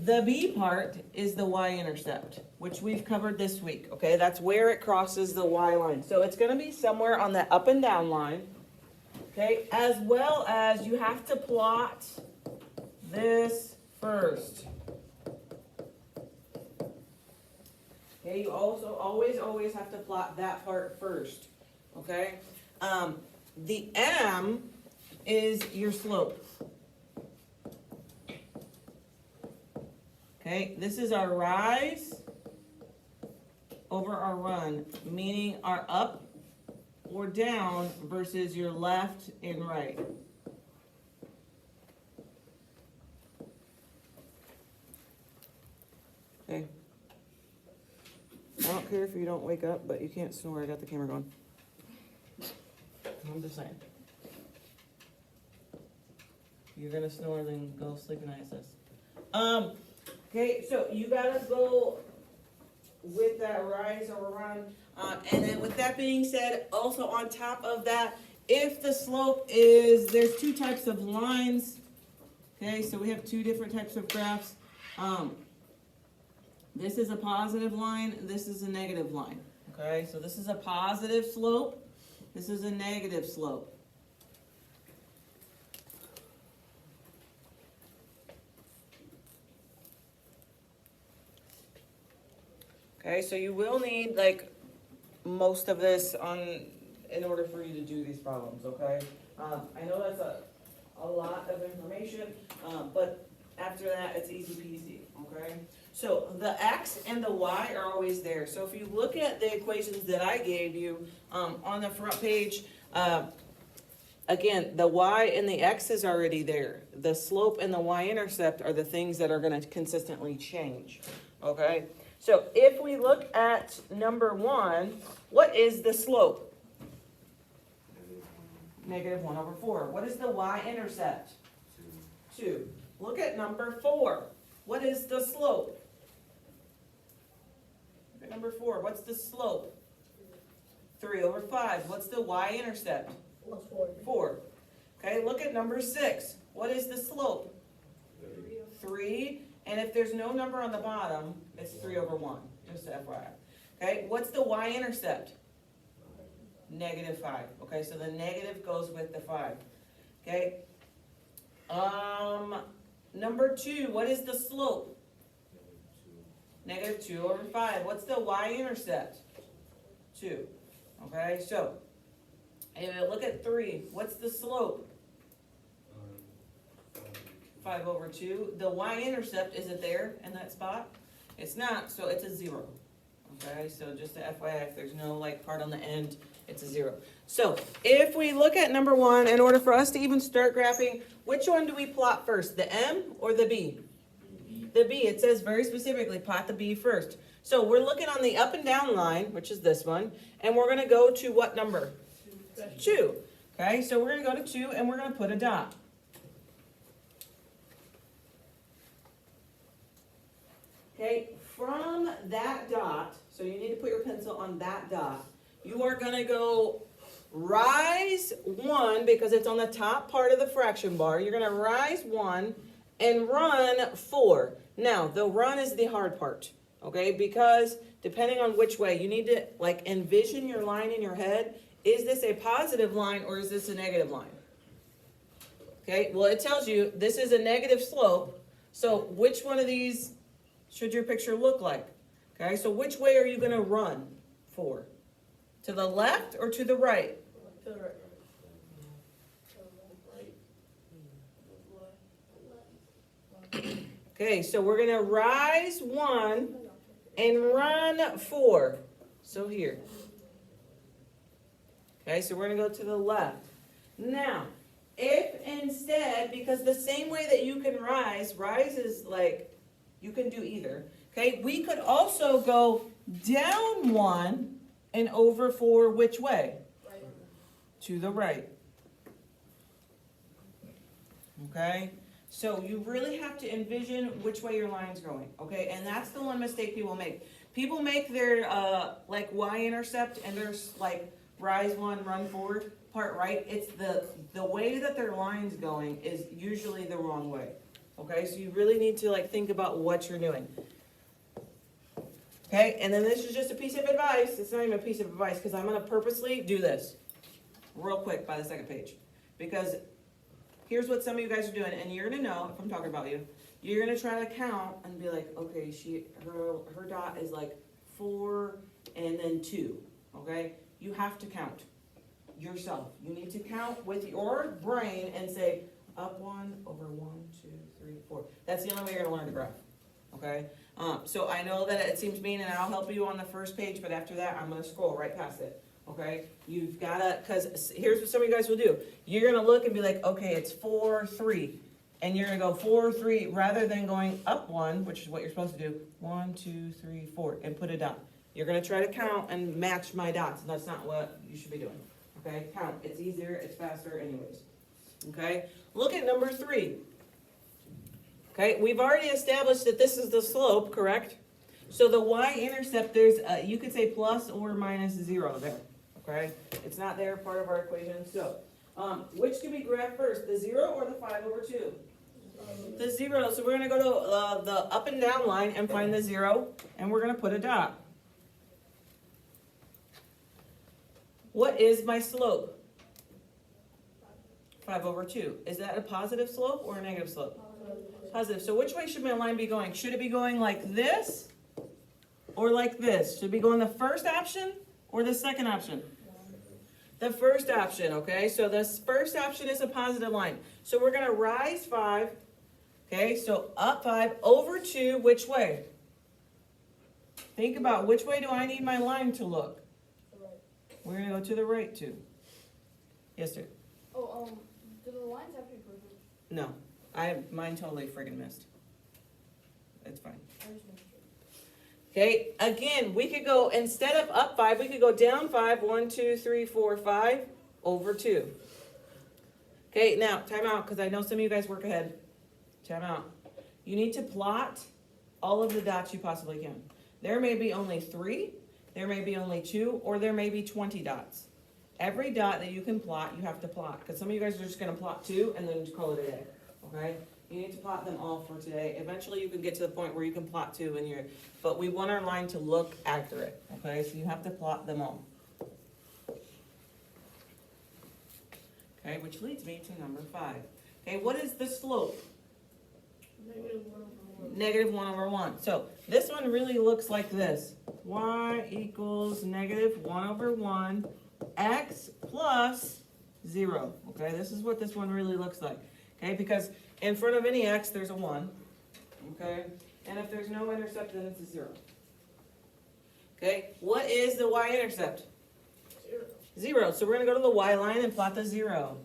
The B part is the y-intercept, which we've covered this week, okay? That's where it crosses the y line. So it's gonna be somewhere on the up and down line, okay? As well as you have to plot this first. Okay, you also always have to plot that part first, okay? The M is your slope. Okay, this is our rise over our run, meaning our up or down versus your left and right. Okay. I don't care if you don't wake up, but you can't snore. I got the camera going. I'm just saying. You're gonna snore, then go sleep and ISS. Okay, so you gotta go with that rise or run. And then with that being said, also on top of that, if the slope is, there's two types of lines. Okay, so we have two different types of graphs. This is a positive line, this is a negative line. Okay, so this is a positive slope, this is a negative slope. Okay, so you will need like most of this in order for you to do these problems, okay? I know that's a lot of information, but after that, it's easy peasy, okay? So the X and the Y are always there. So if you look at the equations that I gave you on the front page, again, the Y and the X is already there. The slope and the y-intercept are the things that are gonna consistently change, okay? So if we look at number 1, what is the slope? Negative 1 over 4. What is the y-intercept? 2. Look at number 4. What is the slope? Look at number 4. What's the slope? 3 over 5. What's the y-intercept? 4. Okay, look at number 6. What is the slope? 3. And if there's no number on the bottom, it's 3 over 1, just FYI. Okay, what's the y-intercept? Negative 5. Okay, so the negative goes with the 5. Okay. Number 2, what is the slope? Negative 2 over 5. What's the y-intercept? 2. Okay, so, and look at 3. What's the slope? 5 over 2. The y-intercept, is it there in that spot? It's not, so it's a 0. Okay, so just a FYI, if there's no like part on the end, it's a 0. So if we look at number 1, in order for us to even start graphing, which one do we plot first, the M or the B? The B. It says very specifically, plot the B first. So we're looking on the up and down line, which is this one, and we're gonna go to what number? 2. Okay, so we're gonna go to 2 and we're gonna put a dot. Okay, from that dot, so you need to put your pencil on that dot, you are gonna go rise 1, because it's on the top part of the fraction bar. You're gonna rise 1 and run 4. Now, the run is the hard part, okay? Because depending on which way, you need to like envision your line in your head. Is this a positive line or is this a negative line? Okay, well, it tells you this is a negative slope. So which one of these should your picture look like? Okay, so which way are you going to run for? To the left or to the right? To the right. Okay, so we're going to rise 1 and run 4. So here. Okay, so we're going to go to the left. Now, if instead, because the same way that you can rise is like, you can do either. Okay, we could also go down 1 and over 4 which way? Right. To the right. Okay, so you really have to envision which way your line's going. Okay, and that's the one mistake people make. People make their like y-intercept and there's like rise 1, run 4 part right. It's the way that their line's going is usually the wrong way. Okay, so you really need to like think about what you're doing. Okay, and then this is just a piece of advice. It's not even a piece of advice because I'm gonna purposely do this real quick by the second page. Because here's what some of you guys are doing, and you're gonna know if I'm talking about you. You're gonna try to count and be like, okay, her dot is like 4 and then 2. Okay, you have to count yourself. You need to count with your brain and say up 1 over 1, 2, 3, 4. That's the only way you're gonna learn to graph. Okay, so I know that it seems mean, and I'll help you on the first page, but after that, I'm gonna scroll right past it. Okay, you've gotta, cause here's what some of you guys will do. You're gonna look and be like, okay, it's 4, 3. And you're gonna go 4, 3, rather than going up 1, which is what you're supposed to do. 1, 2, 3, 4, and put a dot. You're gonna try to count and match my dots. That's not what you should be doing. Okay, count. It's easier, it's faster anyways. Okay, look at number 3. Okay, we've already established that this is the slope, correct? So the y-intercept, there's, you could say plus or minus 0 there. Okay, it's not there, part of our equation. So, which do we graph first, the 0 or the 5 over 2? The 0. So we're going to go to the up and down line and find the 0, and we're going to put a dot. What is my slope? 5 over 2. Is that a positive slope or a negative slope? Positive. So which way should my line be going? Should it be going like this or like this? Should it be going the first option or the second option? The first option, okay? So this first option is a positive line. So we're going to rise 5, okay? So up 5 over 2, which way? Think about which way do I need my line to look? We're going to go to the right 2. Yes, sir? Oh, do the lines have to be perfect? No. Mine totally friggin' missed. It's fine. I just missed it. Okay, again, we could go, instead of up 5, we could go down 5, 1, 2, 3, 4, 5, over 2. Okay, now, time out, because I know some of you guys work ahead. Time out. You need to plot all of the dots you possibly can. There may be only 3, there may be only 2, or there may be 20 dots. Every dot that you can plot, you have to plot, because some of you guys are just going to plot 2 and then just call it a day. Okay? You need to plot them all for today. Eventually you can get to the point where you can plot 2 and but we want our line to look accurate. Okay, so you have to plot them all. Okay, which leads me to number 5. Okay, what is the slope? Negative 1 over 1. -1 over 1. So this one really looks like this. Y equals -1 over 1, x plus 0. Okay, this is what this one really looks like. Okay, because in front of any x, there's a 1. Okay, and if there's no intercept, then it's a 0. Okay, what is the y-intercept? 0. 0. So we're going to go to the y line and plot the 0.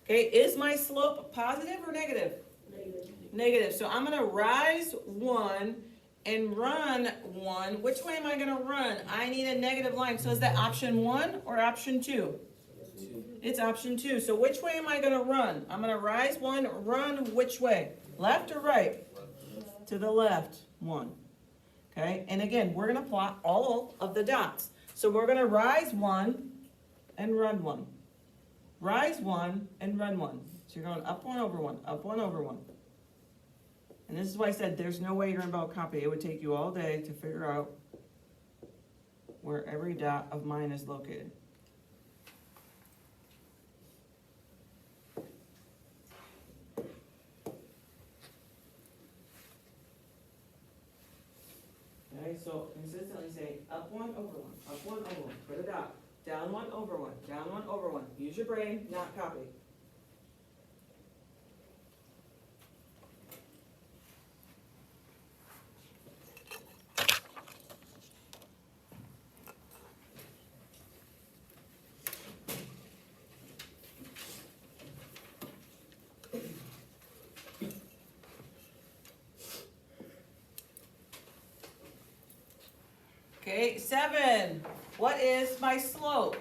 Okay, is my slope positive or negative? Negative. Negative. So I'm going to rise 1 and run 1. Which way am I going to run? I need a negative line. So is that option 1 or option 2? It's option 2. So which way am I going to run? I'm going to rise 1, run which way? Left or right? To the left, 1. Okay, and again, we're going to plot all of the dots. So we're going to rise 1 and run 1. Rise 1 and run 1. So you're going up 1 over 1, up 1 over 1. And this is why I said there's no way you're going to be able to copy. It would take you all day to figure out where every dot of mine is located. Okay, so consistently say up 1 over 1, up 1 over 1, put a dot, down 1 over 1, down 1 over 1. Use your brain, not copy. Okay, 7. What is my slope?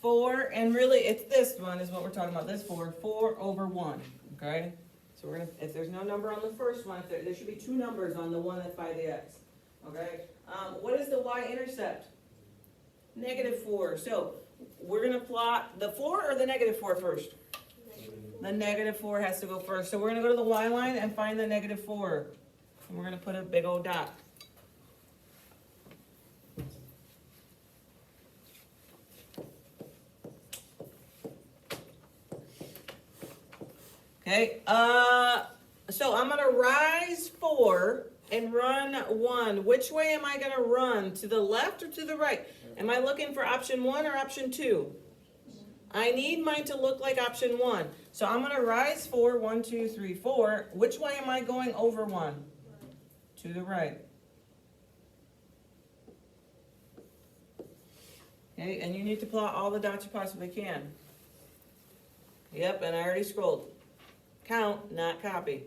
4, and really it's this one is what we're talking about. This 4 over 1. Okay, so we're gonna, if there's no number on the first one, if there should be 2 numbers on the one that's by the x. Okay, what is the y-intercept? -4. So we're gonna plot the 4 or the -4 first? The -4 has to go first. So we're gonna go to the Y line and find the -4. And we're gonna put a big old dot. Okay, so I'm gonna rise 4 and run 1. Which way am I gonna run? To the left or to the right? Am I looking for option 1 or option 2? I need mine to look like option 1. So I'm gonna rise 4, 1, 2, 3, 4. Which way am I going over 1? To the right. Okay, and you need to plot all the dots you possibly can. Yep, and I already scrolled. Count, not copy.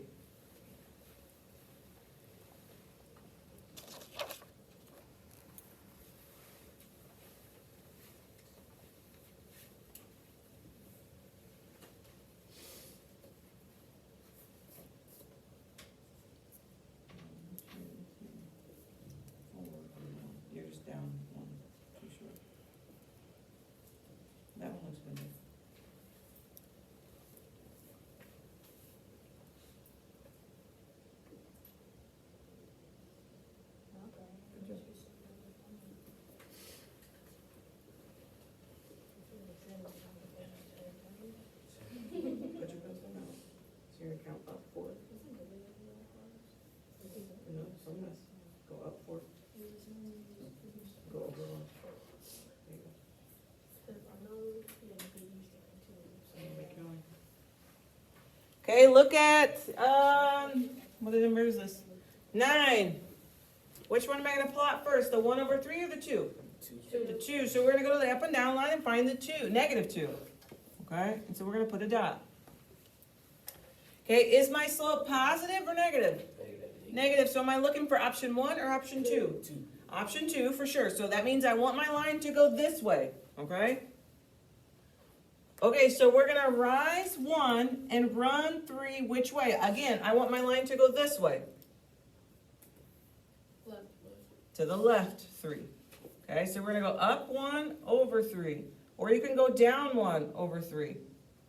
You're just down 1, too short. That one looks good. Put your pencil out. So you're gonna count up 4. No, some of us go up 4. Go over 1. There you go. Okay, look at, what number is this? 9. Which one am I gonna plot first, the 1 over 3 or the 2? The 2, so we're gonna go to the up and down line and find the 2, -2. Okay, and so we're gonna put a dot. Okay, is my slope positive or negative? Negative, so am I looking for option 1 or option 2? Option 2 for sure, so that means I want my line to go this way, okay? Okay, so we're gonna rise 1 and run 3 which way? Again, I want my line to go this way. Left. To the left 3. Okay, so we're gonna go up 1 over 3. Or you can go down 1 over 3.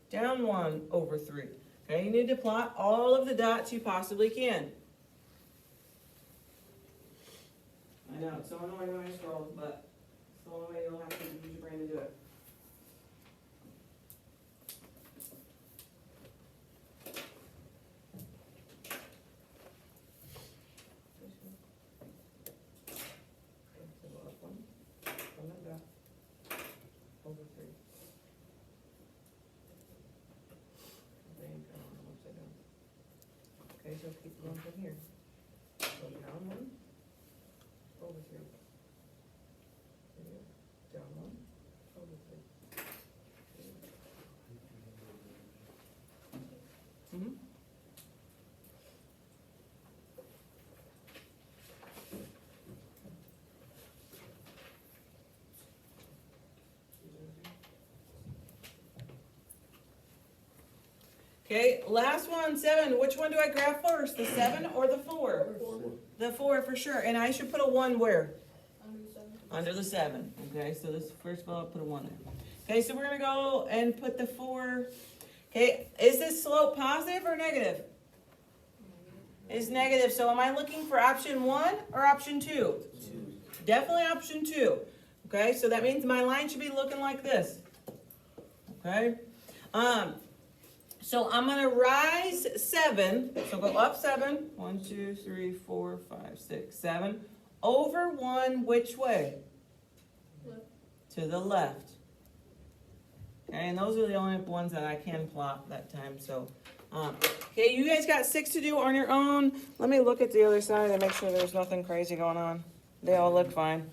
Down 1 over 3. Okay, you need to plot all of the dots you possibly can. I know, it's so annoying when I scroll, but it's the only way you'll have to use your brain to do it. So go up 1, from that dot, over 3. Then come on, upside down. Okay, so keep going from here. Go down 1. Over 3. There you go. Down 1. Over 3. Mm-hmm. Okay, last one, 7. Which one do I graph first, the 7 or the 4? The 4 for sure, and I should put a 1 where? Under the 7. Okay, so this first of all, I'll put a 1 there. Okay, so we're gonna go and put the 4. Okay, is this slope positive or negative? It's negative, so am I looking for option 1 or option 2? Definitely option 2. Okay, so that means my line should be looking like this. Okay, so I'm gonna rise 7, so go up 7, 1, 2, 3, 4, 5, 6, 7, over 1, which way? Left. To the left. Okay, and those are the only ones that I can plot that time, so. Okay, you guys got 6 to do on your own. Let me look at the other side and make sure there's nothing crazy going on. They all look fine.